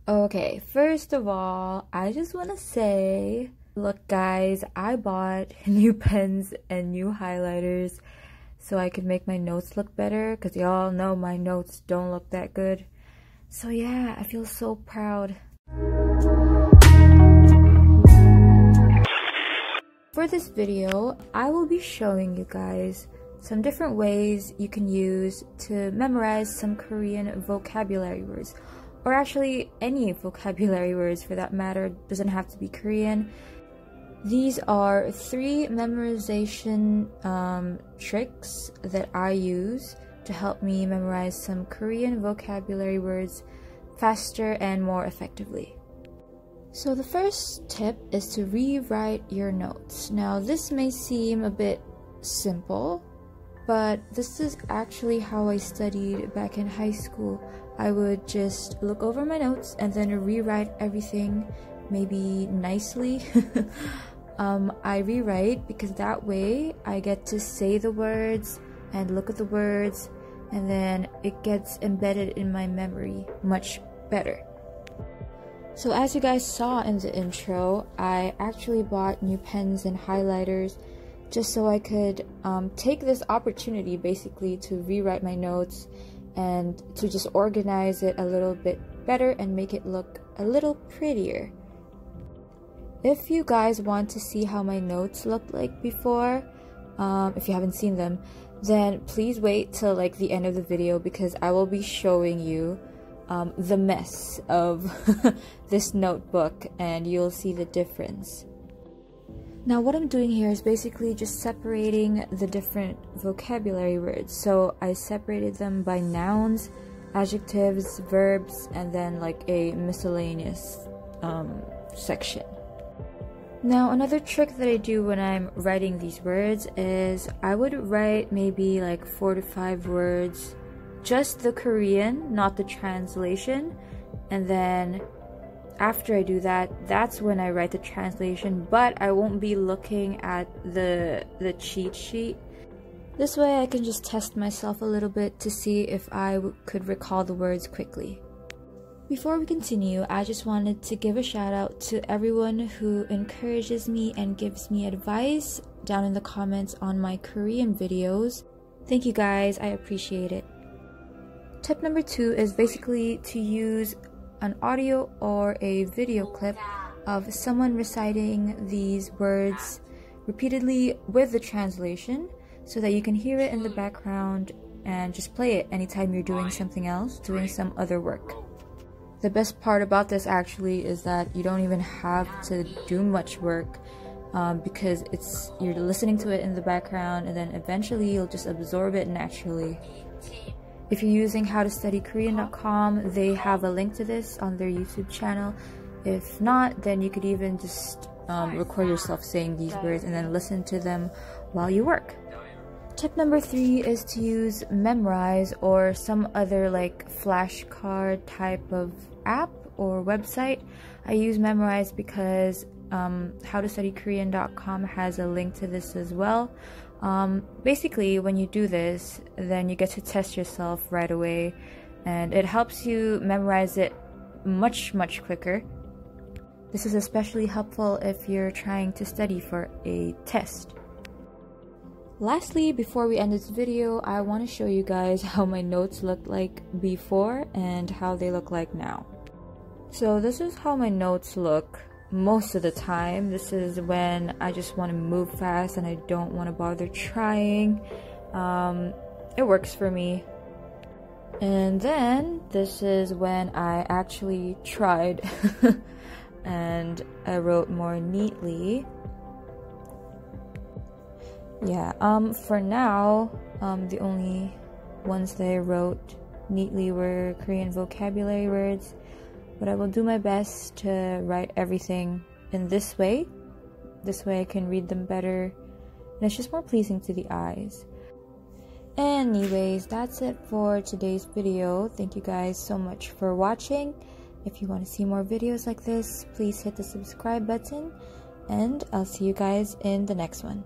Okay, first of all, I just want to say, look guys, I bought new pens and new highlighters so I could make my notes look better, because y'all know my notes don't look that good. So yeah, I feel so proud. For this video, I will be showing you guys some different ways you can use to memorize some Korean vocabulary words. Or actually, any vocabulary words for that matter, doesn't have to be Korean. These are 3 memorization tricks that I use to help me memorize some Korean vocabulary words faster and more effectively. So the first tip is to rewrite your notes. Now this may seem a bit simple, but this is actually how I studied back in high school. I would just look over my notes and then rewrite everything, maybe nicely. I rewrite because that way I get to say the words and look at the words, and then it gets embedded in my memory much better. So as you guys saw in the intro, I actually bought new pens and highlighters just so I could take this opportunity basically to rewrite my notes and to just organize it a little bit better and make it look a little prettier. If you guys want to see how my notes looked like before, if you haven't seen them, then please wait till like the end of the video, because I will be showing you the mess of this notebook and you'll see the difference. Now what I'm doing here is basically just separating the different vocabulary words. So I separated them by nouns, adjectives, verbs, and then like a miscellaneous section. Now another trick that I do when I'm writing these words is I would write maybe like 4 to 5 words, just the Korean, not the translation, and then after I do that, that's when I write the translation, but I won't be looking at the cheat sheet. This way I can just test myself a little bit to see if I could recall the words quickly. Before we continue, I just wanted to give a shout out to everyone who encourages me and gives me advice down in the comments on my Korean videos. Thank you guys, I appreciate it. Tip number 2 is basically to use an audio or a video clip of someone reciting these words repeatedly with the translation so that you can hear it in the background and just play it anytime you're doing something else, doing some other work. The best part about this actually is that you don't even have to do much work because you're listening to it in the background, and then eventually you'll just absorb it naturally. If you're using howtostudykorean.com, they have a link to this on their YouTube channel. If not, then you could even just record yourself saying these words and then listen to them while you work. Tip number 3 is to use Memrise or some other like flashcard type of app or website. I use Memrise because howtostudykorean.com has a link to this as well. Basically, when you do this, then you get to test yourself right away, and it helps you memorize it much quicker. This is especially helpful if you're trying to study for a test. Lastly, before we end this video, I want to show you guys how my notes looked like before and how they look like now. So this is how my notes look most of the time. This is when I just want to move fast and I don't want to bother trying. It works for me. And then this is when I actually tried and I wrote more neatly. Yeah, for now, the only ones that I wrote neatly were Korean vocabulary words, but I will do my best to write everything in this way. This way I can read them better, and it's just more pleasing to the eyes. Anyways, that's it for today's video. Thank you guys so much for watching. If you want to see more videos like this, please hit the subscribe button, and I'll see you guys in the next one.